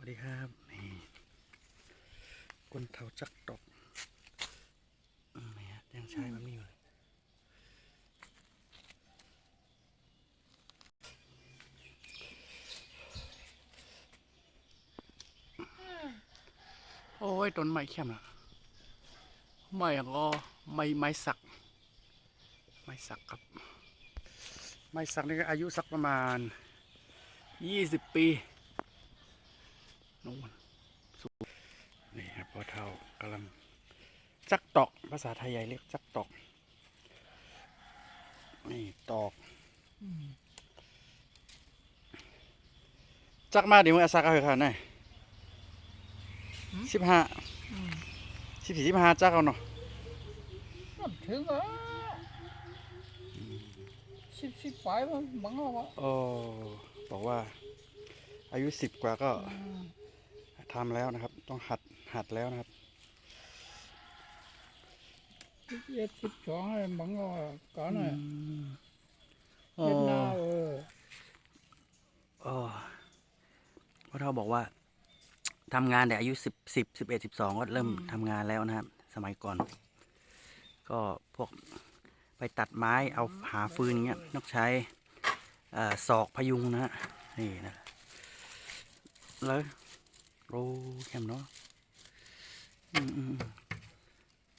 วัสดีครับนี่ก้นเท้าจักตกนี่ฮะยังใช้แบบนี้อยู่เลยโอ้ยต้นไม้เข้มอ่ะไม้ก็ไม้สักครับไม้สักนี่ก็อายุสักประมาณ20 ปีนู่นสูงนี่ครับพ่อเท่ากำลังจักตอกภาษาไทยใหญ่เรียกจักตอกนี่ตอกจักมาเดี๋ยวมึงอาซักเอาค่ะนาย14 15จักเอาเนาะถึงอ่ะสิบปลายมันบังเอาวะโอ้บอกว่าอายุ10 กว่าก็ทำแล้วนะครับต้องหัดแล้วนะครับ12อะไรบังเอาก่อนน่ะโอ้ เวียดนามพ่อเฒ่าบอกว่าทำงานแต่อายุ10 11 12ก็เริ่มทำงานแล้วนะครับสมัยก่อนก็พวกไปตัดไม้เอาหาฟืนอย่างเงี้ยต้องใช้ศอกพยุงนะฮะนี่นะแล้วโอ้เข้มเนาะ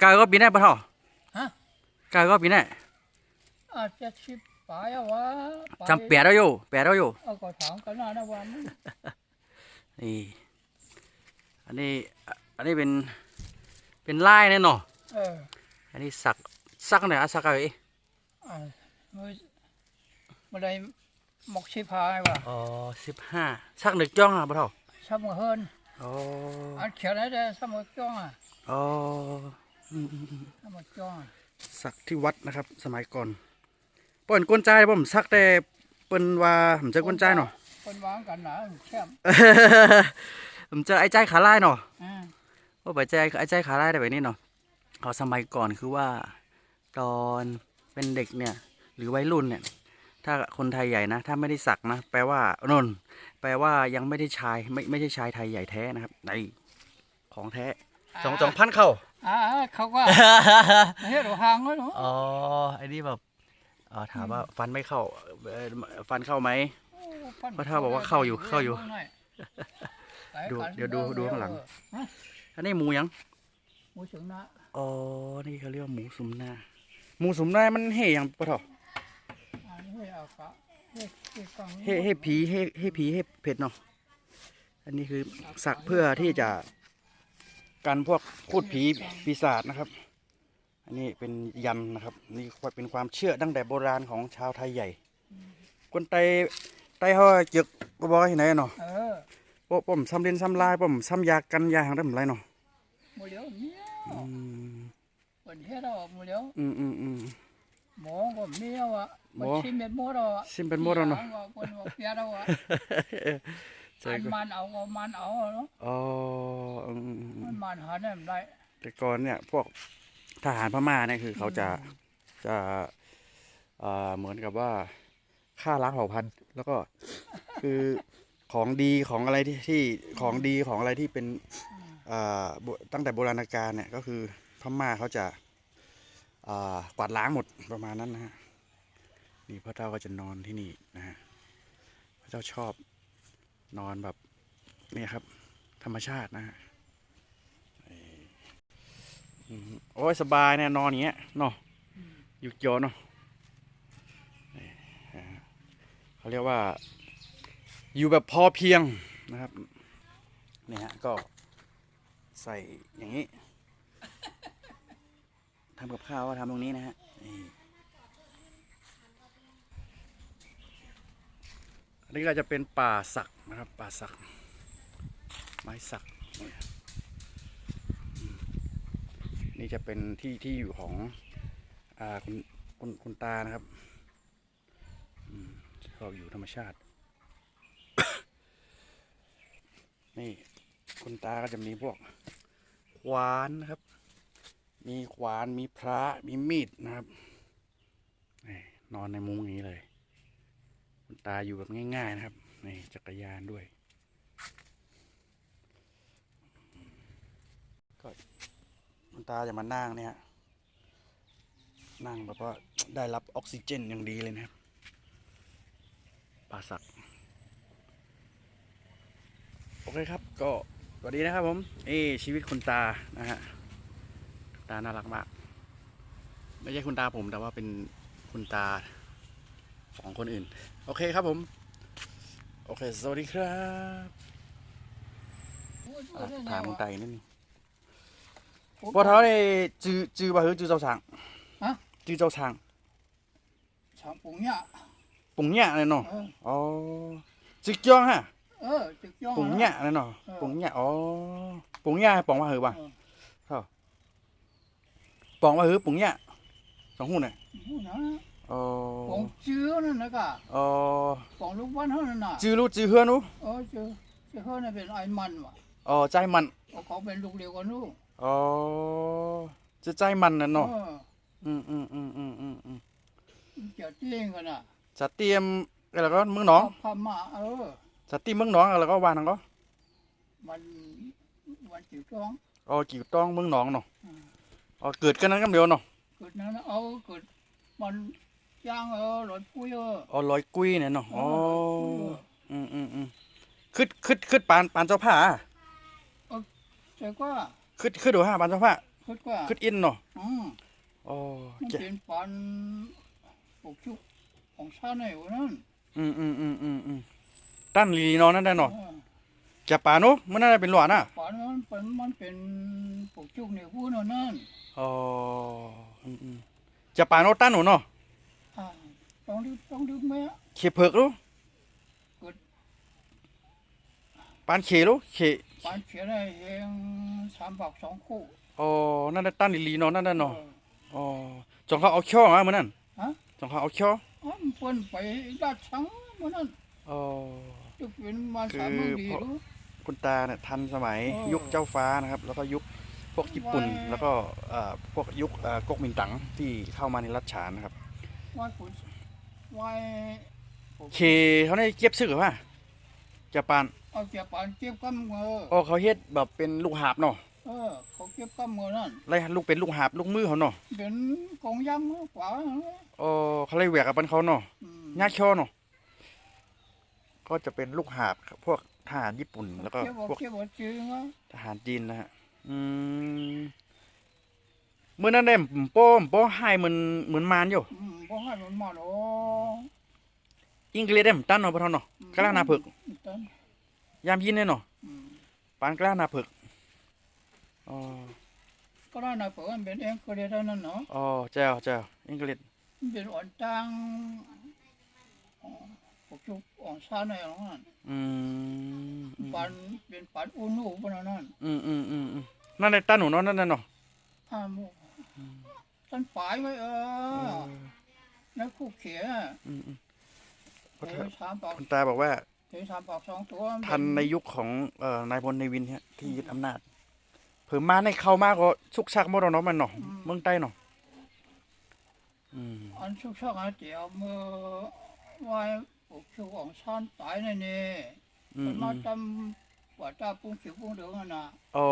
กายก็ปีได้ปะเฒ่าฮะกายก็ปีได้อาจจะ10ปลายอ่ะวะจำแปดเราอยู่เอาก็ถามกันนะวันนี่อันนี้เป็นลายแน่นอนอันนี้สักไหนสักอะไรมื่อใดหมกชิพายว่ะอ๋อ15สักหนึ่งจ้องอ่ะปะเฒ่าซ้ำมือเฮินอ๋ออันเขียนอะไรได้ซ้ำมือจ้องอ่ะอ๋อซ้ำมือจ้องสักที่วัดนะครับสมัยก่อนเปิ้นก้นใจผมสักแต่เปิ้นว่าผมเจอก้นใจเนาะเปิ้นวางกันหนาแคบผมเจอไอ้ใจขาลายเนาะว่าไปใจไอ้ใจขาลายได้แบบนี้เนาะเขาสมัยก่อนคือว่าตอนเป็นเด็กเนี่ยหรือวัยรุ่นเนี่ยถ้าคนไทยใหญ่นะถ้าไม่ได้สักนะแปลว่านนแปลว่ายังไม่ได้ชายไม่ใช่ชายไทยใหญ่แท้นะครับในของแท้2,000เข้าเขาก็เฮ็ดหางไว้เนาะอ๋อไอ้นี่แบบถามว่าฟันไม่เข้าฟันเข้าไหมพ่อเฒ่าบอกว่าเข้าอยู่เดี๋ยวดูข้างหลังอันนี้หมูยังหมูสุมนาอ๋อนี่เขาเรียกว่าหมูสุมนามันเฮ่ยังพ่อเฒ่าเฮ่ผีเฮ่เผ็ดเนาะอันนี้คือสักเพื่อที่จะกันพวกพูดผีปีศาจนะครับอันนี้เป็นยันนะครับนี่เป็นความเชื่อตั้งแต่โบราณของชาวไทยใหญ่คนไตเขาจึกบอกที่ไหนเนาะผมซ้ำเล่นซ้ำลายผมซ้ำยากันยาหางได้เหมือนไรเนาะหมดแล้วเนี่ยเปิดเฮ็ดเอาหมดแล้วหมอก็เมียวอ่ะชิมเป็นหมดอ่ะชิมเป็นหมดเนาะคนว่าเปียดอ่ะมันเอาก็มันเอาเนาะอ๋อมันหาได้ไม่ได้แต่ก่อนเนี่ยพวกทหารพม่าเนี่ยคือเขาจะเหมือนกับว่าฆ่าล้างเผ่าพันธุ์แล้วก็คือของดีของอะไรที่ของดีของอะไรที่เป็นตั้งแต่โบราณกาลเนี่ยก็คือพม่าเขาจะกวาดล้างหมดประมาณนั้นนะฮะนี่พ่อเจ้าก็จะนอนที่นี่นะฮะพ่อเจ้าชอบนอนแบบนี่ครับธรรมชาตินะฮะโอ้ยสบายเนี่ยนอนอย่างเงี้ยเนาะอยู่โยนเนาะเขาเรียกว่าอยู่แบบพอเพียงนะครับนี่ฮะก็ใส่อย่างนี้ทำกับข้าวก็ทำตรงนี้นะฮะอันนี้ก็จะเป็นป่าสักนะครับป่าสักไม้สักนี่จะเป็นที่อยู่ของคุณตานะครับชอบอยู่ธรรมชาติ นี่คุณตาก็จะมีพวกขวานนะครับมีขวานมีพระมีมีดนะครับนอนในมุ้งอย่างนี้เลยคุณตาอยู่แบบง่ายๆนะครับนี่จักรยานด้วย ตาจะมานั่งเนี่ยนั่งแบบว่าได้รับออกซิเจนอย่างดีเลยนะครับป่าสักโอเคครับก็สวัสดีนะครับผมชีวิตคุณตานะฮะตาน่ารักมากไม่ใช่คุณตาผมแต่ว่าเป็นคุณตาของคนอื่นโอเคครับผมโอเคสวัสดีครับถามคุณตาอีกนิดนึงพอเท้าเนี่ยจื้อบ่าคือจื้อเจ้าช้าง ฮะ จื้อเจ้าช้าง ชางปุงเนี่ย ปุ่งเนี่ยเลยเนาะ เออ อ๋อจื้อจ้องฮะ จึกย่อง ปุ่งเนี่ยเลยเนาะ เออ ปุ่งเนี่ยอ๋อปุ่งเนี่ยปองว่าหือป่ะ เออ ปองว่าหือปุ่งเนี่ยสองหูเนี่ย หูนะ อ๋อ ปองจื้อนั่นนะกะ อ๋อ ปองลูกบ้านเท่านั้นน่ะ จื้อรู้จื้อเฮือนู้ จื้อเขาเนี่ยเป็นไอ้มันว่ะ อ๋อใจมัน เขาเป็นลูกเดียวกันนู้ อ๋อจะใจมันน่ะเนาะ เออ จะเตี้ยงกันน่ะ จะเตรียมแล้วก็เมืองหนอง พม่าจะตีเมืองหนองแล้วก็วานนังก็ มันจิ๋วจ้อง อ๋อกิ่วต้องเมืองหนองเนาะ อืม อ๋อเกิดกันนั้นกันเดียวเนาะ เกิดนั้นเกิดมันย่างหลอดปุ้ยอ๋อลอยกุ้ยเนี่ยเนาะอ๋อ เออ ขึ้นปานเจ้าผ้า แต่ก็ ขึ้นดูห้าปานเจ้าผ้า คิดว่า ขึ้นอินเนาะ อ๋อ มันเป็นปันปลูกชุกของชาในวันนั้น ตั้นลีเนาะนั่นได้เนาะจะป่านุมันน่าจะเป็นหลวดน่ะ ปันมันเป็นปลูกชุกในผู้นั่น อ๋อจะป่านุตั้นหนูเนาะ ต้องดึกไหม เขเผือกรู้ปานเขรู้เข ปันเขียนได้เอง3 บาท 2 คู่ อ๋อนั่นได้ตั้นลีเนาะนั่นได้เนาะอ๋อจงเขาเอาช่อมาเหมือนนั่นจงเขาเอาช่อ มันเพิ่นไปลาดชังวันนั้น อ๋อ จะเป็นมาสามมือดีรู้ คุณตาเนี่ยทันสมัย เออ ยุคเจ้าฟ้านะครับ แล้วก็ยุคพวกญี่ปุ่น ไว้ แล้วก็พวกยุคก๊กมินตั๋งที่เข้ามาในรัชฉานนะครับ ไหว้ขุนไหว้ เคเขาได้เก็บซื้อป่ะจะปาน เอาเก็บปานเก็บกำเง อ๋อเขาเฮ็ดแบบเป็นลูกหาบเนาะ เขาเก็บกำเงนั่น ไรลูกเป็นลูกหาบลูกมือเขาเนาะ เป็นกองยำกว่า อ๋อเขาเลยแหวกกับมันเขาเนาะญาติช่อเนาะก็จะเป็นลูกหาบครับพวกทหารญี่ปุ่นแล้วก็พวก เก็บจืงอ่ะ ทหารจีนนะฮะเมื่อนั้นได้โป้ให้เหมือนมารอยู่ พอให้มันมาโอ้ อิงเกลียได้เหมือนตั้นเนาะพ่อท่านเนาะกล้านาเผือก ตัน ยามยินเนี่ยเนาะปานกล้านาเผือกอ๋อ ก็ได้นะเปิดเป็นเองก็ได้เท่านั้นเนาะ อ๋อเจ้าอิงเกลีย เป็นอ่อนตังปกจุกอ่อนซาในหรอกนั่นปันเป็นปันอุ่นหูปนนั่น นั่นในตั้นหนูเนาะนั่นเนาะ โมตันปลายไว้แล้วคู่เขีย3 ปาก คุณตาบอกว่า 3 ปาก 2 ตัว ทันในยุคของนายพลในวินเนี่ยที่ยึดอำนาจเพิ่มมาในเข้ามาก็ชุกชักหมดแล้วเนาะมันเนาะเมืองใต้เนาะ อันชุกชักเจียวมือไว้ปกจุกอ่อนซานตายในนี่มาจำว่าจ้าปุ้งขิวปุ้งเดืองน่ะ อ๋อ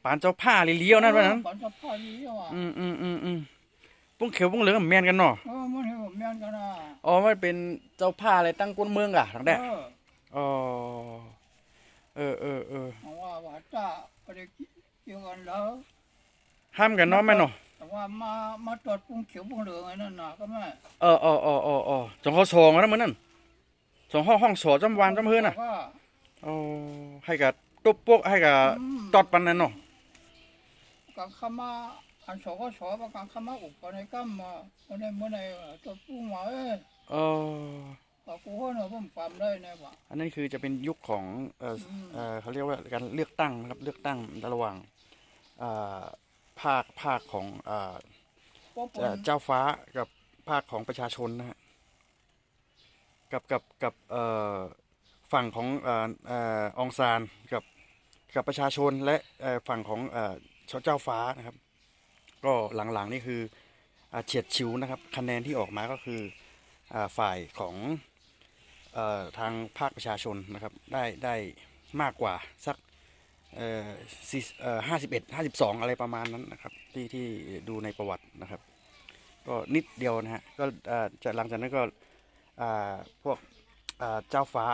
ปานเจ้าผ้าเลี้ยวนั่นวะนั้น ปันจะพาดีอ่ะ ปุ้งเขียวปุ้งเหลืองแมนกันเนาะ มันเห็นผมแม่นกันนะ อ๋อมันเป็นเจ้าผ้าอะไรตั้งก้นเมืองกะทั้งแดดอ๋อว่าจ้าไปเกี่ยวกันแล้ว ห้ามกันเนาะแม่เนาะ แต่ว่ามาตรวจปุ้งเขียวปุ้งเหลืองไอ้นั่นน่ะก็ไม่ จงเขาสองแล้วมันนั่นสองห้องสอจำวานจำเฮือนน่ะอ๋อให้กับตุ๊บพวกให้กับตอดปันนั่นเนาะ กางขมาอันสก็สอบกางขมาอุปในกัมมาเมื่อในตัวปุ้งมากูเขาเนี่ยผมปั๊มได้เนี่ยว่ะ อันนั้นคือจะเป็นยุคของเขาเรียกว่าการเลือกตั้งนะครับเลือกตั้งระหว่างภาคของเจ้าฟ้ากับภาคของประชาชนนะฮะกับฝั่งขององซานกับประชาชนและฝั่งของเจ้าฟ้านะครับก็หลังๆนี่คือเฉียดฉิวนะครับคะแนนที่ออกมาก็คือฝ่ายของทางภาคประชาชนนะครับได้มากกว่าสัก 51 52อะไรประมาณนั้นนะครับที่ดูในประวัตินะครับก็นิดเดียวนะฮะก็จะหลังจากนั้นก็พวกเจ้าฟ้า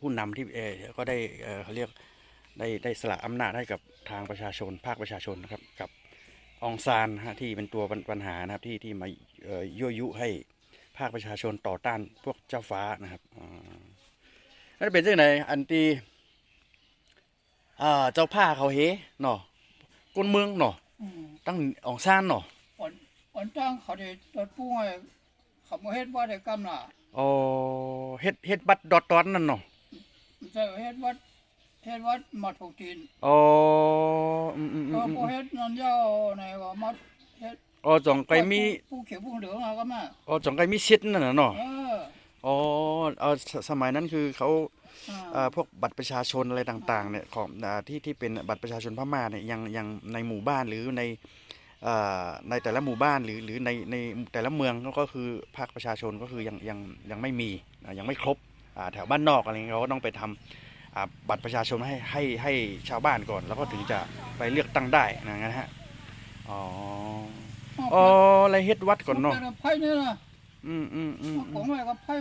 ผู้นำที่ก็ได้เขาเรียกได้สละอำนาจให้กับทางประชาชนภาคประชาชนนะครับกับองซานนะฮะที่เป็นตัวปัญหานะครับที่มายั่วยุให้ภาคประชาชนต่อต้านพวกเจ้าฟ้านะครับนั่นเป็นจังไหนอันที่เจ้าผ้าเขาเฮเนาะก้นเมืองเนาะตั้งองซานเนาะอ่อนจ้างเขาได้ตดปุ้งไอ้เขาบ่เฮ็ดว่าได้กำน่ะอ๋อเฮ็ดบัตรดอทนั่นเนาะจะเฮ็ดวัดมาถูกจีนอ๋อก็บ่เฮ็ดนั่นยาวในว่ามาเฮ็ดอ๋อจ่องไกมีผู้เขียวผู้เหลืองอะก็มาอ๋อจ่องไกมีเช็ดนั่นน่ะเนาะอ๋อสมัยนั้นคือเขาพวกบัตรประชาชนอะไรต่างๆเนี่ยของที่เป็นบัตรประชาชนพม่าเนี่ยยังในหมู่บ้านหรือในแต่ละหมู่บ้านหรือในแต่ละเมืองก็คือภาคประชาชนก็คือยังไม่มียังไม่ครบแถวบ้านนอกอะไรเงี้ยเขาก็ต้องไปทำบัตรประชาชนให้ชาวบ้านก่อนแล้วก็ถึงจะไปเลือกตั้งได้นะฮะอ๋ออะไรเฮ็ดวัดก่อนเนาะไผ่นี่นะของอะไรก็ไผ่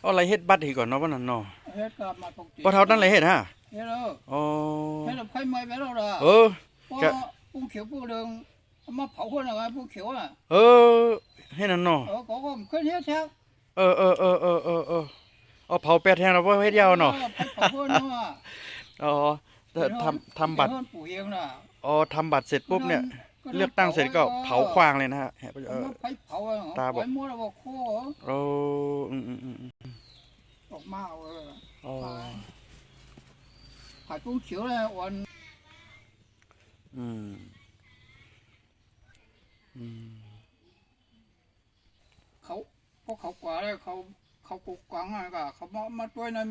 อะไรเฮ็ดบัตรให้ก่อนเนาะว่านั่นเนาะเฮ็ดกับมาถูกจีนบ่เท่านั้นเลยเฮ็ดฮะเฮ็ดเฮ็ดไผ่ไม้ไปแล้วล่ะผู้เขียวผู้เหลืองมาเผาคนอะไรผู้เขียวอ่ะให้นั่นเนาะก็ขึ้นเฮ็ดแท้เผาแปดแทนเราเฮ็ดยาวเนาะเผาคนเนาะทำบัตรทำบัตรเสร็จปุ๊บเนี่ยเลือกตั้งเสร็จก็เผาควางเลยนะฮะตาบอกออกมาขายกุ้งเขียวเลยวันเขากว่าเลยเขากุกกังอะไรก็เขามาด้วยนั้น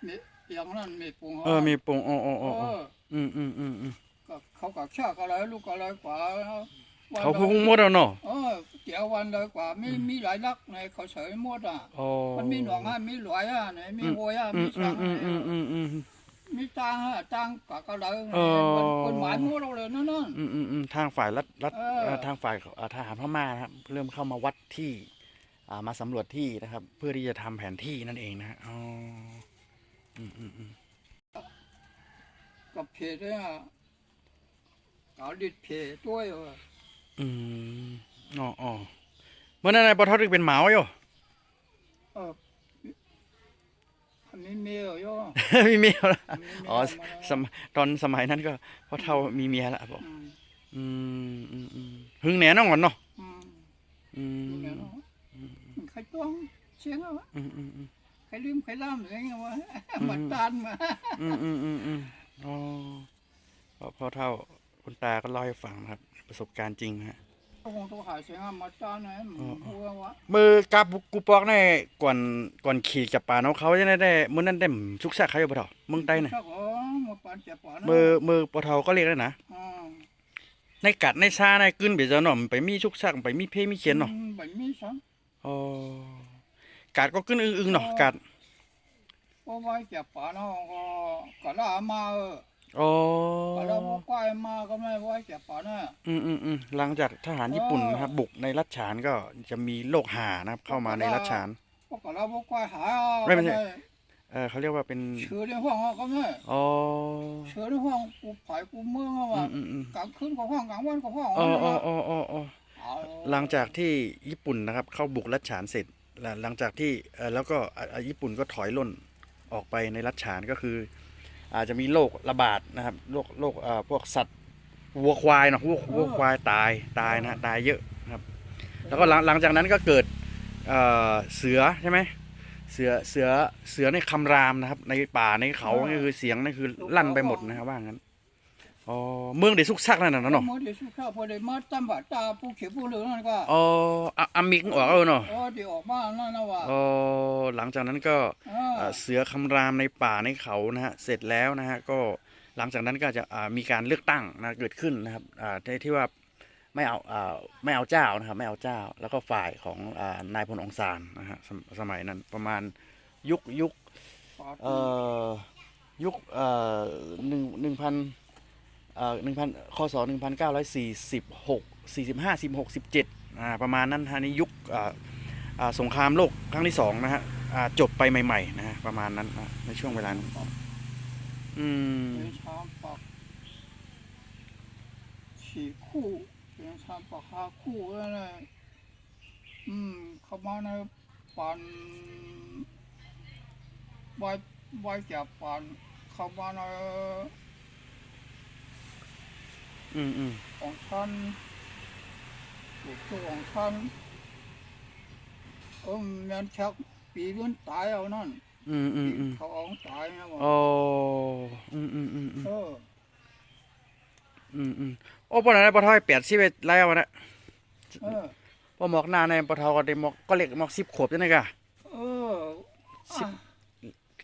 มีอย่างนั้นมีปุ่งมีปุ่งก็เขาก็เชื่อก็เลยลูกก็เลยกว่าเขาพุ่งมดแล้วเนาะเกี่ยววันเลยกว่ามีหลายลักในเขาเฉยมดอ่ะมันมีหนองอ่ะมีหลวยอ่ะไหนมีโวยอ่ะมีช้างมีจางก็เลยคนหมายมดเราเลยนั่นทางฝ่ายรัฐทางฝ่ายทหารพม่าครับเริ่มเข้ามาวัดที่มาสำรวจที่นะครับเพื่อที่จะทำแผนที่นั่นเองนะฮะกับเพจเนี่ยเขาดิดเพจด้วยเมื่อนั้นนายปทเป็นหมาอยู่มีเมียอยู่มีเมียแล้วตอนสมัยนั้นก็พอเท่ามีเมียแล้วบอกหึงแหน่น้องก่อนเนาะใครต้องเชียงอ่ะใครลืมใครล่ามอะไรเงี้ยวะมาตานมาพอเท่าคุณตาก็เล่าให้ฟังครับประสบการณ์จริงฮะมือกาบุกกูปอกในก่อนขี่จับป่าเขาจะได้มื้อนั้นได้ชุกแซกเขาอยู่บ่เท่าเมืองใต้น่ะมือปะเท่าก็เรียกได้นะในกัดในชาในกึ้นไปเจ้าเนาะไปมีชุกแซกไปมีเพมีเขียนเนาะไปมีซังกัดก็กึ้นอึ้งๆเนาะกัดเพราะว่าจับป่าเนาะก็ลามาก็แล้วก็มาก็ไม่ไว้เก็บป่าน่ะหลังจากทหารญี่ปุ่นนะครับบุกในรัชฉานก็จะมีโรคห่านะครับเข้ามาในรัชฉานก็แล้วก็หาไม่ใช่เขาเรียกว่าเป็นเชื้อในห้องก็ไม่เชื้อในห้องกูผายกูเมืองว่ากลางคืนก็ห้องกลางวันก็ห้องหลังจากที่ญี่ปุ่นนะครับเข้าบุกรัชฉานเสร็จหลังจากที่แล้วก็ญี่ปุ่นก็ถอยล่นออกไปในรัชฉานก็คืออาจจะมีโรคระบาดนะครับโรคพวกสัตว์วัวควายเนาะวัวควายตายนะตายเยอะนะครับแล้วก็หลังจากนั้นก็เกิดเสือใช่ไหมเสือในคำรามนะครับในป่าในเขานี่คือเสียงนั่นคือลั่นไปหมดนะครับว่างั้นเมืองเดซุกซักนั่นน่ะเนาะเมืองเดซุกซักพอได้มาตั้มบาตาผู้เขียวผู้เหลืองนั่นก็อามิกออกเนาะเดี๋ยวออกมานั่นนะว่าหลังจากนั้นก็เสือคำรามในป่าในเขานะฮะเสร็จแล้วนะฮะก็หลังจากนั้นก็จะมีการเลือกตั้งนะเกิดขึ้นนะครับที่ว่าไม่เอาเจ้านะครับไม่เอาเจ้าแล้วก็ฝ่ายของนายพลองซานนะฮะสมัยนั้นประมาณยุค ยุค1,000คศ1946 45 16 17ประมาณนั้นฮะนี่ยุคสงครามโลกครั้งที่2นะฮะจบไปใหม่ๆนะฮะประมาณนั้นในช่วงเวลานั้นเป็นช้างปัก4 คู่เป็นช้างปัก5 คู่แล้วนะเขามาในปั่นใบจากปั่นเขามาในของฉันตัวของฉันแมนชักปีมันตายเอานั่นเขาเอาตายนะบอกโอ้ปนอะไรปะทอย80แล้วนะพอหมอกหน้าในปะทอก็ได้หมอกก็เล็กหมอก10 ขวบใช่ไหมกะ10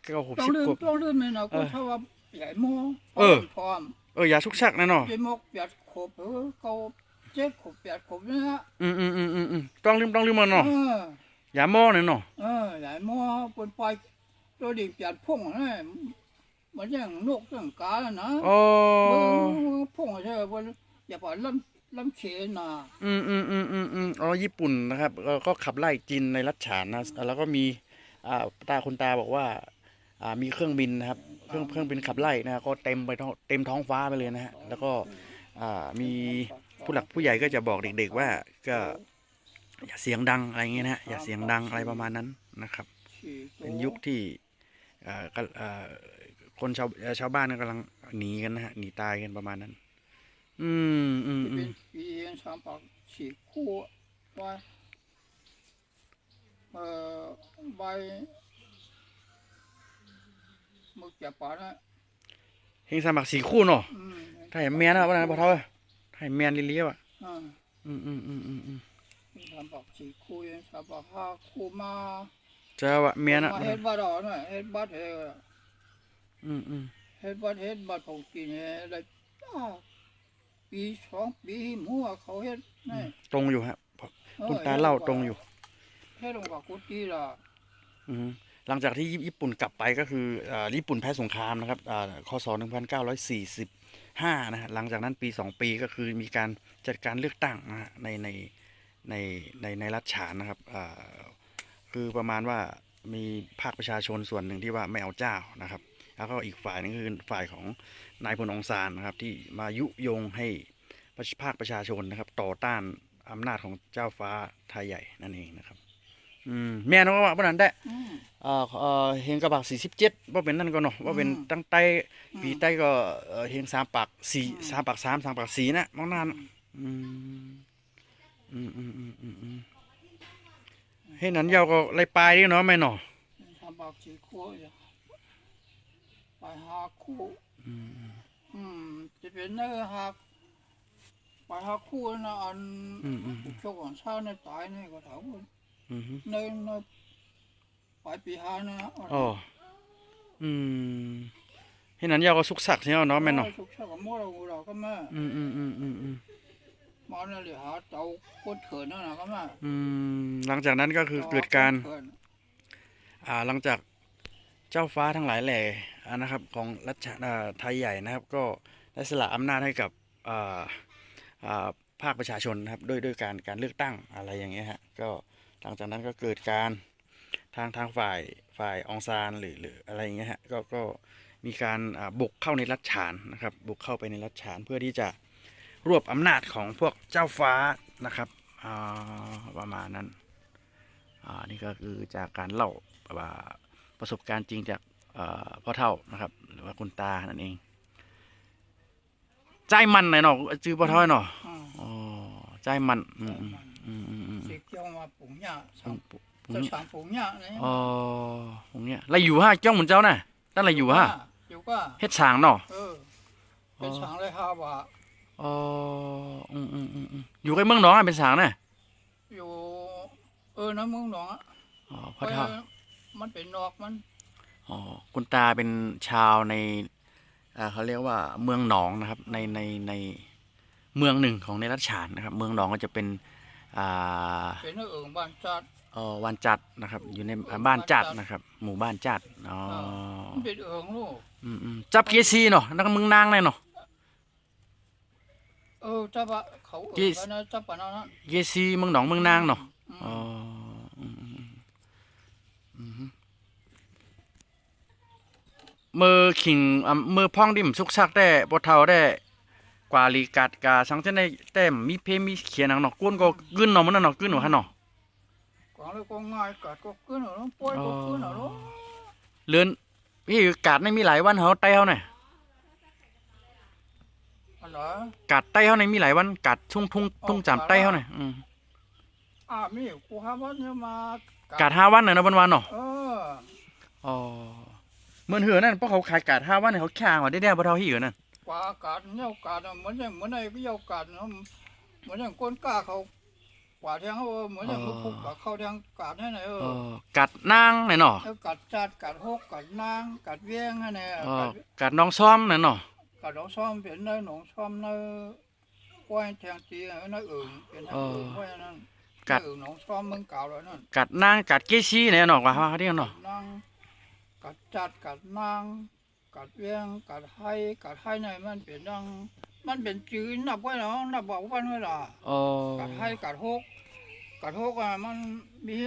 ก็ต้องลืมไหมนะก็ถ้าว่าใหญ่โม่พร้อมอย่าชุกชักนะเนาะใหญ่โม่8 ขวบเขา7 ขวบ8 ขวบนี่ฮะต้องลืมมันเนาะอย่าโม่เนี่ยเนาะใหญ่โม่ปนปล่อยตัวเด็ก8 พุ่งนะมันอย่างนกอย่างกาแล้วนะพุ่งใช่ไหมอย่าปล่อยลำเชนนะญี่ปุ่นนะครับก็ขับไล่จีนในรัชฉานนะแล้วก็มีคุณตาบอกว่ามีเครื่องบินนะครับเครื่องบินขับไล่นะก็เต็มท้องฟ้าไปเลยนะฮะแล้วก็มีผู้หลักผู้ใหญ่ก็จะบอกเด็กๆว่าก็อย่าเสียงดังอะไรเงี้ยนะอย่าเสียงดังอะไรประมาณนั้นนะครับเป็นยุคที่คนชาวบ้านกำลังหนีกันนะฮะหนีตายกันประมาณนั้นเป็นปีชามปาก4 คู่ใบมึกจับปลานะเฮงสมัคร4 คู่เนาะถ้าเห็นแมนนะวันนั้นพอเท่าถ้าเห็นแมนเลี้ยวชามปาก4 คู่ชามปาก5 คู่มาเจ้าแมนอะเฮ็ดบัตรน่ะเฮ็ดบัตรเฮ็ดบัตรของกินอะไรปี2 ปีมั่วเขาเฮ็ดตรงอยู่ฮะคุณตาเล่าตรงอยู่เฮ็ดลงกับกุฏิล่ะหลังจากที่ญี่ปุ่นกลับไปก็คือญี่ปุ่นแพ้สงครามนะครับคศ1945นะฮะหลังจากนั้นปี2 ปีก็คือมีการจัดการเลือกตั้งนะฮะในรัฐฉานนะครับคือประมาณว่ามีภาคประชาชนส่วนหนึ่งที่ว่าไม่เอาเจ้านะครับแล้วก็อีกฝ่ายนึงคือฝ่ายของนายพลองซานนะครับที่มายุยงให้ภาคประชาชนนะครับต่อต้านอำนาจของเจ้าฟ้าไทยใหญ่นั่นเองนะครับแม่น้องว่าปนั้นได้เฮงกระบะ47ว่าเป็นนั่นก็เนาะว่าเป็นตั้งใต้ปีใต้ก็เฮง3 ปาก 4 3 ปาก 3 3 ปาก 4นะมองนานเฮ้นั้นยาวก็ไล่ปลายดิเนาะแม่เนาะ3 ปาก 4 คู่ไป5 คู่จะเป็นเนื้อหักไป5 คู่นะอันโชคของชาในตายนี่ก็ถามว่าในปลายปี5นะเฮ้นั้นยาวก็สุกสักใช่เนาะแม่เนาะสุกสักกับมั่วเราก็มามาเนี่ยเลยหาเตาโคตรเถินนั่นนะก็มาหลังจากนั้นก็คือเกิดการหลังจากเจ้าฟ้าทั้งหลายแหล่นะครับของรัชไทยใหญ่นะครับก็ได้สละอำนาจให้กับภาคประชาชนนะครับด้วยการเลือกตั้งอะไรอย่างเงี้ยฮะก็หลังจากนั้นก็เกิดการทางฝ่ายองซานหรืออะไรอย่างเงี้ยฮะก็มีการบุกเข้าในรัฐฉานนะครับบุกเข้าไปในรัฐฉานเพื่อที่จะรวบอำนาจของพวกเจ้าฟ้านะครับประมาณนั้นนี่ก็คือจากการเล่าประสบการณ์จริงจากพ่อเฒ่านะครับหรือว่าคุณตานั่นเองใจมันหน่อยเนาะจื้อพ่อเฒ่าเนาะใจมันเสียเกี่ยวมาปุ๋งหญ้าสั่งปุ๋งหญ้าอะไรปุ๋งหญ้าอะไรอยู่ฮะจ้องเหมือนเจ้าน่ะตั้งอะไรอยู่ฮะอยู่ก็เฮ็ดฉางเนาะเป็นฉางเลย5 บาทอยู่ใกล้เมืองหนองอ่ะเป็นฉางน่ะอยู่นะเมืองหนองพ่อเฒ่ามันเป็นนอกมันคุณตาเป็นชาวในเขาเรียกว่าเมืองหนองนะครับในเมืองหนึ่งของในรัชฉานนะครับเมืองหนองก็จะเป็นเป็นบ้านจัด อ๋อวันจัดนะครับ อยู่ในบ้านจัดนะครับ หมู่บ้านจัดอ๋อ มันเป็นลูก จับเกซีเนาะนักเมืองนางเลยเนาะ จับเขากันนะจับปานนั้น เกซีเมืองหนองเมืองนางเนาะอ๋อมือขิงมือพ่องดิมสุกซักได้ปวดเท้าได้กว่าลีกัดกาสังเจนได้แต่มีเพมีเขียนหนังเนาะก้นก็กึ้นเนาะมันเนาะกึ้นหัวขนาด กวางเลยก็ง่ายกัดก็ขึ้นหรอป่วยก็ขึ้นหรอ เลื่อนพี่กัดในมีหลายวันเหรอไตเขาเนี่ย อะไร กัดไตเขาในมีหลายวันกัดทุ่งจามไตเขาเนี่ยมีกูหาวันเนี่ยมา กัด5 วันเนี่ยนะวันเนาะ อ๋อ เหมือนเหือนั่นเพราะเขาขายกัด5 วันเนี่ยเขาแข่งว่าได้บ่เท่าที่อยู่นั่น กว่ากัดเนี่ยกัดเหมือนไอ้พี่เอากัดเนาะเหมือนอย่างก้นกล้าเขากว่าแทงเขาเหมือนอย่างลูกคุกกับเขาแทงกัดให้ไหนกัดนางเนี่ยเนาะ กัดจัดกัดหกกัดนางกัดเวียงให้ไหน กัดน้องซ้อมเนี่ยเนาะ กัดน้องซ้อมเป็นในหนองซ้อมในกล้วยแทงจีในอื่นเป็นในอื่นกล้วยนั่นกัดหนองซ้อมเมืองเก่าเลยนั่น กัดนางกัดเกซี่เนี่ยเนาะว่าเขาเรียกเนาะ นางกัดจัดกัดนางกัดเวียงกัดให้ในมันเป็นนางมันเป็นจืดนับไว้เนาะนับบอกวันไว้ล่ะกัดให้กัดหกมันมี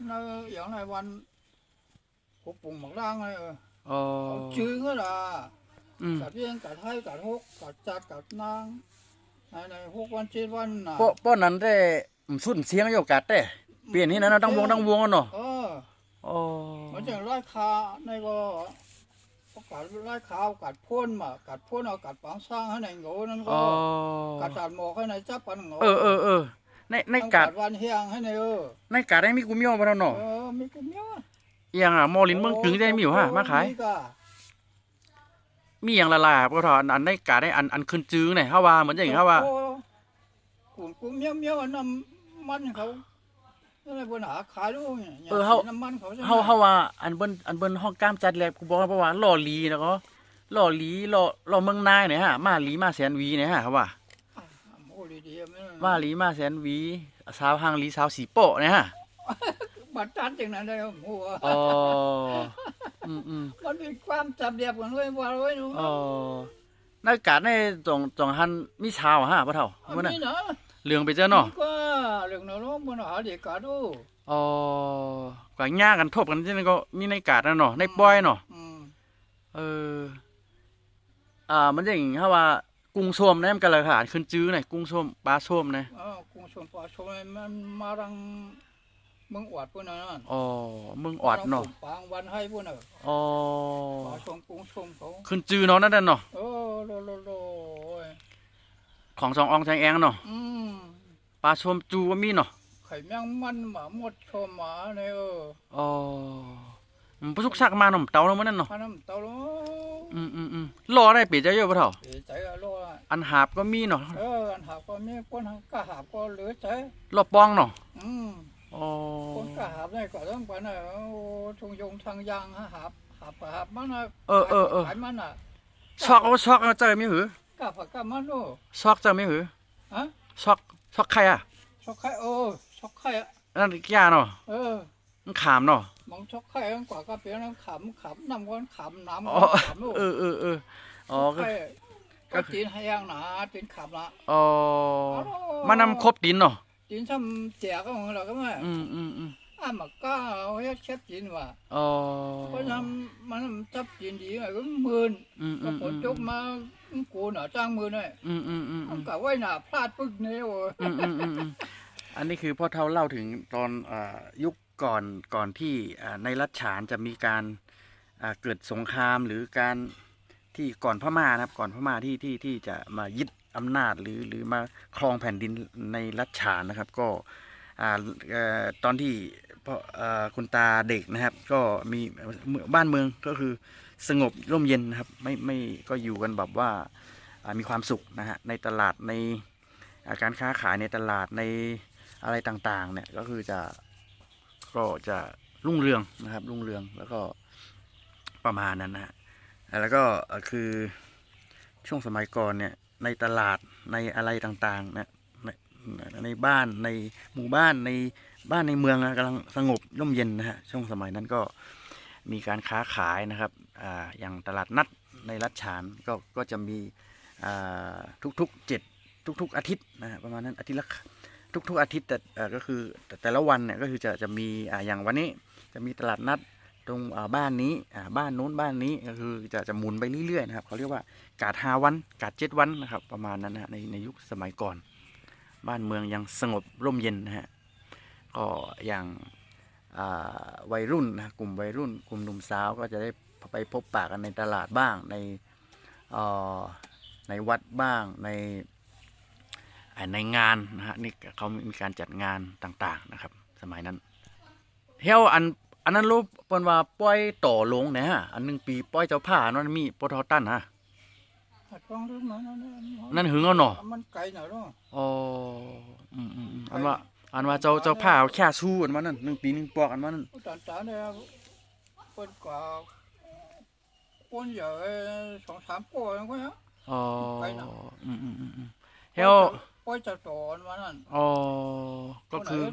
ในอย่างในวันกูปุ่งหมักร่างเลยจืดก็ล่ะกัดเวียงกัดให้กัดหกกัดจัดกัดนางใน6 วัน7 วันน่ะป้อนนั้นได้สุนเสียงโยกัดได้เปลี่ยนนี่นะตั้งวงเนาะมันจะไล่คาในก็กัดไล่ขาวกัดพ่นมากัดพ่นเอากัดปังสร้างให้ในโง่นั่นก็กัดจัดหมอกให้ในจับกันโง่ในกัดวันเฮียงให้ในในกัดได้มีกุมย่อมาแล้วเนาะมีกุมย่ออย่างมอลินเมืองกึ่งได้มีอยู่ฮะมาขายมีอย่างละลายก็ถอนอันได้กัดได้อันขึ้นจื้อเนี่ยเขาว่าเหมือนอย่างเขาว่ากุมเมียวน้ำมันเขาอะไรบนหาขายด้วยน้ำมันเขาว่าอันเบิ้นห้องกล้ามจัดแลบกูบอกว่าหล่อลีแล้วก็หล่อเมืองนายเนี่ยฮะมาลีมาแสนวีเนี่ยฮะเขาว่ามาลีมาแสนวีสาวหางลีสาวสีโปะเนี่ยฮะบัดจันจังนั้นได้หัวมันมีความจับเดียบกันเลยว่าไว้หนูในการในตรงหันมีชาวฮะพ่อเฒ่ามันน่ะเรื่องไปเจ้าเนาะก็เรื่องนั้นมันหาเด็กกาดูกว่าย่ากันทบกันจังก็มีในกาดนะเนาะในปอยเนาะมันอย่างเฮาว่ากุ้งส้มเนี่ยมันก็เลยขาดขึ้นจื้อหน่อยกุ้งส้มปลาส้มนะกุ้งส้มปลาส้มมันมาดังเมืองอวดพวกนั้นเมืองอวดเนาะปางวันให้พวกนั้นปลาส้มกุ้งส้มเขาขึ้นจื้อเนาะนั่นเนาะโลของ2 อองแจงแองเนาะปลาส้มจูก็มีเนาะไข่แมงมันหมาหมดชมหมาเนี่ยปสุกซักมาหน่มเตาแล้วมันนั่นเนาะน้ำเตาแล้วรอได้ปีใจเยอะปะเถ่าใจรออันหาบก็มีเนาะอันหาบก็มีก้นกระหาบก็เหลือใจรอปองเนาะก้นกระหาบได้ก็ต้องไปน่ะทงยงทางยางหาบมันน่ะขายมันน่ะซอกเจอไม่หือกะผักกะมันโอ้ซอกเจอไม่หือซอกใครอ่ะซอกไข่ซอกไข่นั่นยาเนาะมันขามเนาะมองชกไข่กว่าก็เปลี่ยนน้ำขำน้ำก้อนขำน้ำขำลูกก็ตีนให้ย่างหนาตีนขำละมันนำครบตีนเนาะตีนซ้ำเสียก็ของเราก็ไม่หมักก้าเอาให้เช็ดตีนว่ะเพราะมันจับตีนดีก็มืนก็ผลจกมากูหน่าจ้างมือหน่อยมันกะไว้หน่าพลาดปึ๊กเนี่ยโว้อันนี้คือพ่อเฒ่าเล่าถึงตอนยุคก่อนที่ในรัชฉานจะมีการเกิดสงครามหรือการที่ก่อนพม่านะครับก่อนพม่าที่จะมายึดอำนาจหรือมาครองแผ่นดินในรัชฉานนะครับก็ตอนที่คุณตาเด็กนะครับก็มีบ้านเมืองก็คือสงบร่มเย็นนะครับไม่ก็อยู่กันแบบว่ามีความสุขนะฮะในตลาดในการค้าขายในตลาดในอะไรต่างๆเนี่ยก็คือจะรุ่งเรืองนะครับรุ่งเรืองแล้วก็ประมาณนั้นนะฮะแล้วก็คือช่วงสมัยก่อนเนี่ยในตลาดในอะไรต่างๆเนี่ย ในบ้านในหมู่บ้านในบ้านในเมืองกำลังสงบร่มเย็นนะฮะช่วงสมัยนั้นก็มีการค้าขายนะครับอย่างตลาดนัดในรัชฉานก็จะมีทุกๆทุกๆอาทิตย์นะฮะประมาณนั้นอาทิตย์ละทุกๆอาทิตย์แต่ก็คือแต่ละวันเนี่ยก็คือจะมีอย่างวันนี้จะมีตลาดนัดตรงบ้านนี้บ้านนู้นบ้านนี้ก็คือจะหมุนไปเรื่อยๆนะครับเขาเรียกว่ากาด5 วันกาด7 วันนะครับประมาณนั้นนะฮะในยุคสมัยก่อนบ้านเมืองยังสงบร่มเย็นนะฮะก็อย่างวัยรุ่นนะกลุ่มวัยรุ่นกลุ่มหนุ่มสาวก็จะได้ไปพบปะกันในตลาดบ้างในวัดบ้างในงานนะฮะนี่เขามีการจัดงานต่างๆนะครับสมัยนั้นเฮียวอันนั้นรู้เปิ้นว่าป้อยต่อลงนะฮะอัน1 ปีป้อยเจ้าผ้านั่นมีปทตั้นฮะนั่นหึงเอาเนาะมันไกลหน่อยเนาะอ๋ออันว่าเจ้าผ้าเอาแค่สู้อันมานั่น1 ปี1 ปอกอันมานั่นตาเนี่ยเปิ้นกว่าคนใหญ่2-3 ปอกนั่นก็ฮะอ๋อเฮียวป้อยจะต่ออันมานั่นอ๋อก็คือ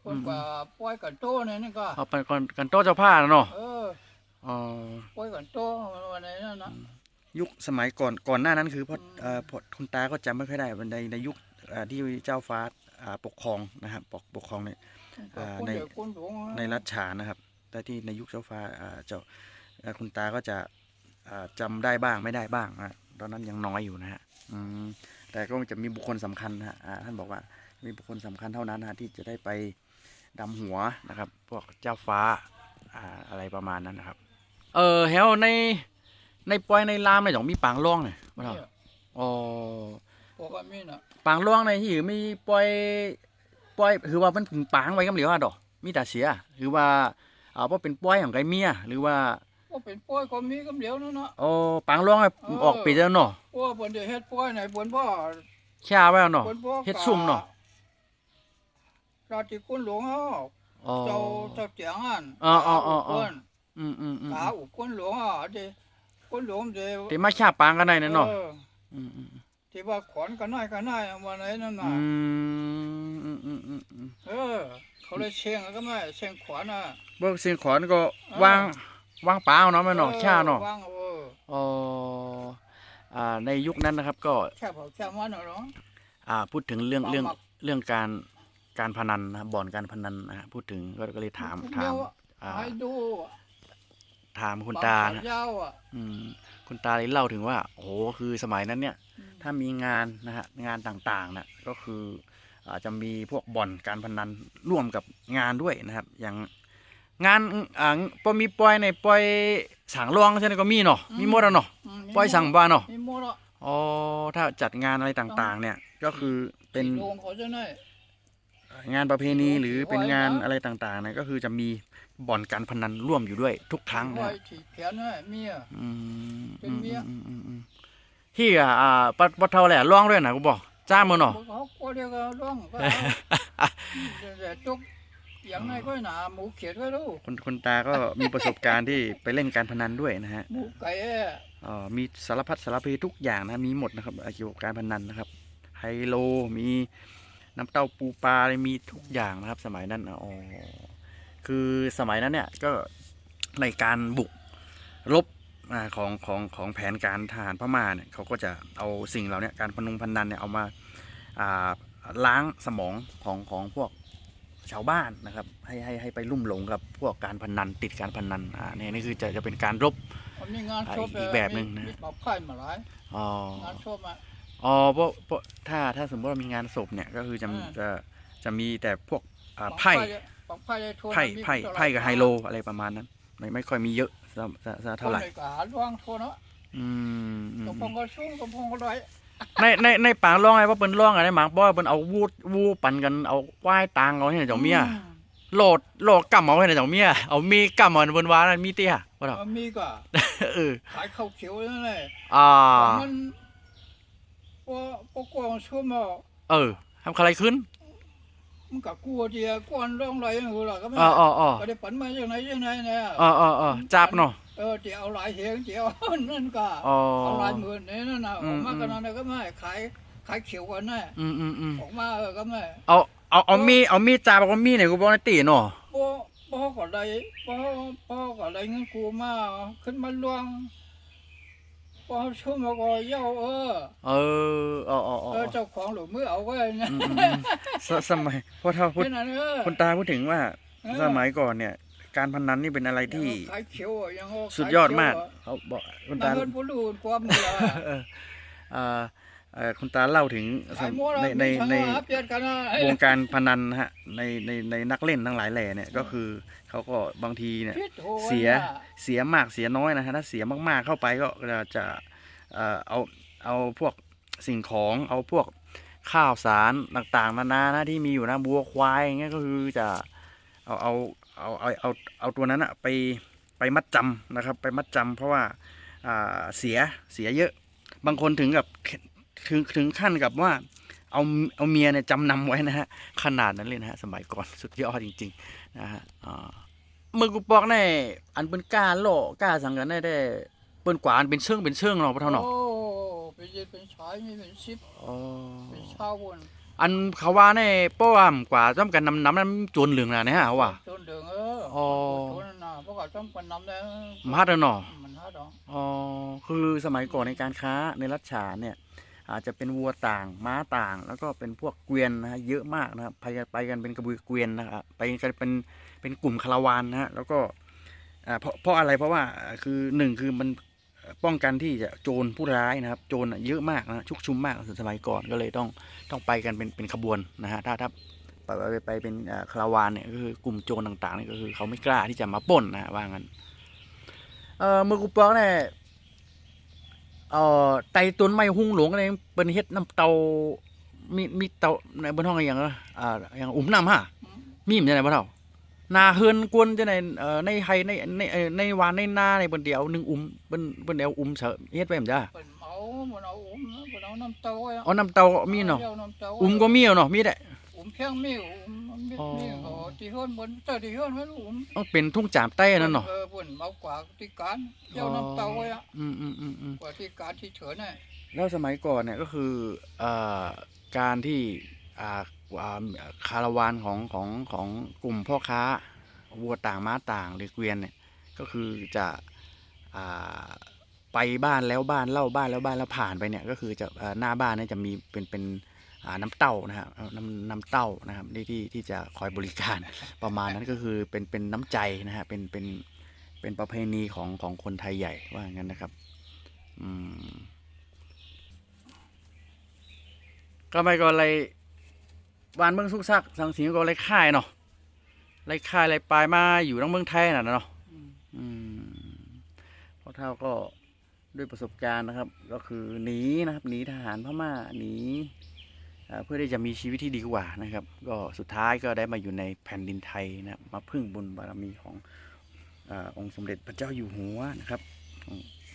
คนกว่าป้อยกันโตเนี่ยนี่ก็เอาไปกันโตเจ้าผ้าเนาะอ๋อป้อยกันโตวันนี้นั่นนะยุคสมัยก่อนหน้านั้นคือเพราะคุณตาก็จำไม่ค่อยได้ในยุคที่เจ้าฟ้าปกครองนะครับปกครองในรัชฉานนะครับแต่ที่ในยุคเจ้าฟ้าคุณตาก็จะจำได้บ้างไม่ได้บ้างนะตอนนั้นยังน้อยอยู่นะฮะแต่ก็จะมีบุคคลสำคัญนะฮะท่านบอกว่ามีบุคคลสำคัญเท่านั้นนะที่จะได้ไปดำหัวนะครับพวกเจ้าฟ้าอะไรประมาณนั้นนะครับเฮลในปอยในลามในของมีปางล่องเนี่ยมาเถอะอ๋อปางล่องในที่มีปอยคือว่ามันถึงปางไว้กำเหลียวดอกมีแต่เสียหรือว่าเพราะเป็นปอยของไก่เมียหรือว่าเป็นปอยก็มีกำเหลียวนั่นเนาะอ๋อปางล่องออกปีแล้วเนาะบนเดือเฮ็ดปอยไหนบนบ่แช่ไว้เนาะเฮ็ดซุ่มเนาะราชกุลหลวงเจ้าเจียงอันกาอุกุลหลวงกุลหลวงที่มาแช่ปางกันได้นั่นเนาะที่ว่าขอนกันได้วันไหนนั่นน่ะเขาเลยเชียงก็ไม่เชียงขวานน่ะเบิ่งเชียงขวานก็วางปางเนาะแม่เนาะแช่เนาะในยุคนั้นนะครับก็แช่มันเนาะพูดถึงเรื่องการพนันนะบ่อนการพนันนะพูดถึงก็เลยถามคุณตานะคุณตาเลยเล่าถึงว่าโอ้คือสมัยนั้นเนี่ยถ้ามีงานนะฮะงานต่างๆนะก็คือจะมีพวกบ่อนการพนันร่วมกับงานด้วยนะครับอย่างงานพอมีปอยในปอยสังรองใช่ไหมก็มีเนาะมีหมดแล้วเนาะปอยสังบ้านเนาะอ๋อถ้าจัดงานอะไรต่างๆเนี่ยก็คือเป็นงานประเพณีหรือเป็นงานอะไรต่างๆเนี่ยก็คือจะมีบ่อนการพนันร่วมอยู่ด้วยทุกครั้งนะที่ปัดเท่าแหละร้องด้วยนะกูบอกจ้ามือเนาะก็เรียกร้องจุกอย่างไรก็หนาหมูเขียดก็รู้คุณตาก็มีประสบการณ์ที่ไปเล่นการพนันด้วยนะฮะหมูไก่มีสารพัดสารเพทุกอย่างนะมีหมดนะครับเกี่ยวกับการพนันนะครับไฮโลมีน้ำเต้าปูปลามีทุกอย่างนะครับสมัยนั้นคือสมัยนั้นเนี่ยก็ในการบุกรบของแผนการทหารพม่าเนี่ยเขาก็จะเอาสิ่งเหล่านี้การพนันเนี่ยเอามาล้างสมองของพวกชาวบ้านนะครับให้ไปลุ่มหลงกับพวกการพนันติดการพนันนี่คือจะเป็นการรบอีกแบบหนึ่งนะงานศพเพราะถ้าสมมติว่ามีงานศพเนี่ยก็คือจะมีแต่พวกไพ่กับไฮโลอะไรประมาณนั้นไม่ค่อยมีเยอะเท่าไหร่ในปางร้องไงว่าเป็นร้องอะไรหมากบ่เป็นเอาวูปั่นกันเอาควายตางเอาให้เจ้าเมียโหลดกำเอาให้เจ้าเมียเอามีกำเอาบนวานั่นมีเตี้ยว่าหรอมีก็ขายข้าวเขียวนั่นแหละมันพวกกวางชุ่มทำอะไรขึ้นมันก็กลัวเดียกวนร้องไรอย่างหัวเราก็ไม่ก็ได้ปั่นมาจากไหนเนี่ยจับเนาะเดี๋ยวหลายเหียงเดี๋ยวนั่นก็เอาหลายหมื่นนี่นั่นน่ะมากขนาดนั้นก็ไม่ขาย ขายเขียวกันแน่ออกมาก็แม่เอามีดจ่าบอกว่ามีไหนกูบอกในตีเนาะพ่อก็ได้พ่อก็ได้เงินกูมาขึ้นมาล่วงพ่อช่วยมาก็เย้าเจ้าของหรือมือเอาไว้นะสมัยพ่อเท่าพูดคุณตาพูดถึงว่าสมัยก่อนเนี่ยการพนันนี่เป็นอะไรที่สุดยอดมากเขาบอกคุณตาคุณตาเล่าถึงในวงการพนันฮะในนักเล่นทั้งหลายแหล่เนี่ยก็คือเขาก็บางทีเนี่ยเสียมากเสียน้อยนะฮะถ้าเสียมากๆเข้าไปก็จะเอาพวกสิ่งของเอาพวกข้าวสารต่างๆนานานะที่มีอยู่นะบัวควายอย่างเงี้ยก็คือจะเอาตัวนั้นอะไปมัดจำนะครับไปมัดจำเพราะว่าเสียเยอะบางคนถึงขั้นกับว่าเอาเมียเนี่ยจำนำไว้นะฮะขนาดนั้นเลยนะฮะสมัยก่อนสุดยอดจริงๆนะฮะเมื่อกูบอกในอันเป็นกล้าโลกล้าสังกันได้เปิ้นกว่าอันเป็นเชิงเนาะพ่อเท่าเนาะเป็นชายมีเป็นชิปเป็นชาววนอันเขาว่าในป้อมกว่าจ้ำกันน้ำนั้นโจรเหลืองนะฮะเขาว่าโจรเหลืองโจรน่ะเพราะว่าจ้ำกันน้ำแล้วมันฮัดเนาะมันฮัดคือสมัยก่อนในการค้าในรัชฉานเนี่ยอาจจะเป็นวัวต่างม้าต่างแล้วก็เป็นพวกเกวียนนะฮะเยอะมากนะครับไปกันเป็นกระบือเกวียนนะครับไปกันเป็นกลุ่มคาราวานนะฮะแล้วก็เพราะอะไรเพราะว่าคือหนึ่งคือมันป้องกันที่จะโจรผู้ร้ายนะครับโจรเยอะมากนะชุกชุมมากสมัยก่อนก็เลยต้องไปกันเป็นขบวนนะฮะถ้าไปเป็นคาราวานเนี่ยก็คือกลุ่มโจรต่างๆนี่ก็คือเขาไม่กล้าที่จะมาปล้นนะว่างั้นเมื่อกูบอกเนี่ยไต่ต้นไม้หุ่งหลงอะไรเป็นเฮ็ดน้ำเตามีเตาในบนห้องอย่างอย่างอุ้มน้ำฮะมีมันจะไหนบ่เท่านาเฮือนกวนจะไหนในไฮในวานในนาในบนเดียวหนึ่งบนเดียวเฉเฮ็ดไปมั้ยจ้าเอาน้ำเตาน้ำเตามีเนาะก็มีเนาะมีได้เพียงมีที่เฮือนบนที่เฮือนมันเป็นทุ่งจามใต้นั่นเนาะบนเมากว่าที่การเจ้าน้ำเตาไว้กว่าที่การที่เฉินน่ะแล้วสมัยก่อนเนี่ยก็คือการที่คาราวานของกลุ่มพ่อค้าวัวต่างม้าต่างหรือเกวียนเนี่ยก็คือจะไปบ้านแล้วบ้านเล่าบ้านแล้วบ้านแล้วผ่านไปเนี่ยก็คือจะหน้าบ้านเนี่ยจะมีเป็นน้ำเต้านะครับน้ำเต้านะครับที่จะคอยบริการประมาณนั้นก็คือเป็นน้ำใจนะฮะเป็นประเพณีของคนไทยใหญ่ว่างั้นนะครับก็ไม่ก็อะไรบ้านเมืองสุกซักสังสีก็ไรค่ายเนาะไรค่ายไรปลายมาอยู่ทั้งเมืองไทยน่ะเนาะพอเท่าก็ด้วยประสบการณ์นะครับก็คือหนีนะครับหนีทหารพม่าหนีเพื่อที่จะมีชีวิตที่ดีกว่านะครับก็สุดท้ายก็ได้มาอยู่ในแผ่นดินไทยนะมาพึ่งบุญบารมีขององค์สมเด็จพระเจ้าอยู่หัวนะครับ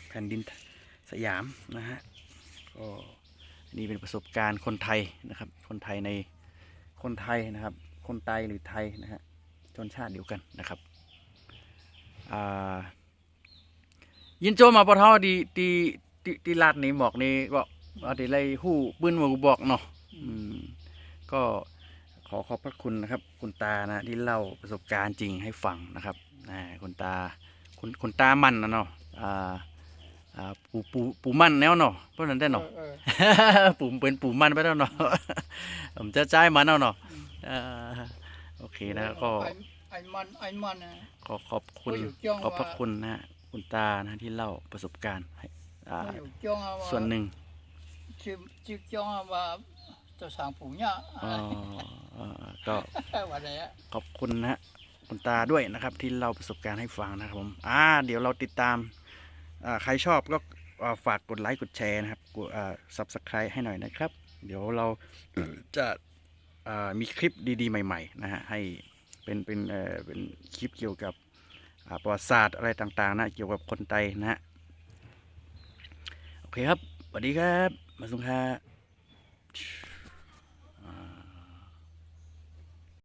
แผ่นดินสยามนะฮะก็นี่เป็นประสบการณ์คนไทยนะครับคนไทยนะครับคนไทยหรือไทยนะฮะชนชาติเดียวกันนะครับยินโจมาปะเท่าดีลาดนี่บอกนี่ก็ดีไรหู้ปืนมาบอกเนาะก็ขอบพระคุณนะครับคุณตานะที่เล่าประสบการณ์จริงให้ฟังนะครับคุณตามันนะเนาะปูมันแนวเนาะเพราะนั้นได้เนาะเป็นปูมันไปแล้วเนาะผมจะจ่ายมันเอาเนาะโอเคนะก็ไอ้มันขอบพระคุณนะคุณตานะที่เล่าประสบการณ์ส่วนหนึ่งจิกจ้องว่าจะสั่งปู่ย่าก็ขอบคุณนะคุณตาด้วยนะครับที่เล่าประสบการณ์ให้ฟังนะครับผมเดี๋ยวเราติดตามใครชอบก็ฝากกดไลค์กดแชร์นะครับกดSubscribe ให้หน่อยนะครับเดี๋ยวเราจะมีคลิปดีๆใหม่ๆนะฮะให้เป็นคลิปเกี่ยวกับประวัติศาสตร์อะไรต่างๆนะเกี่ยวกับคนไทยนะฮะโอเคครับสวัสดีครับมาสุงค่ะ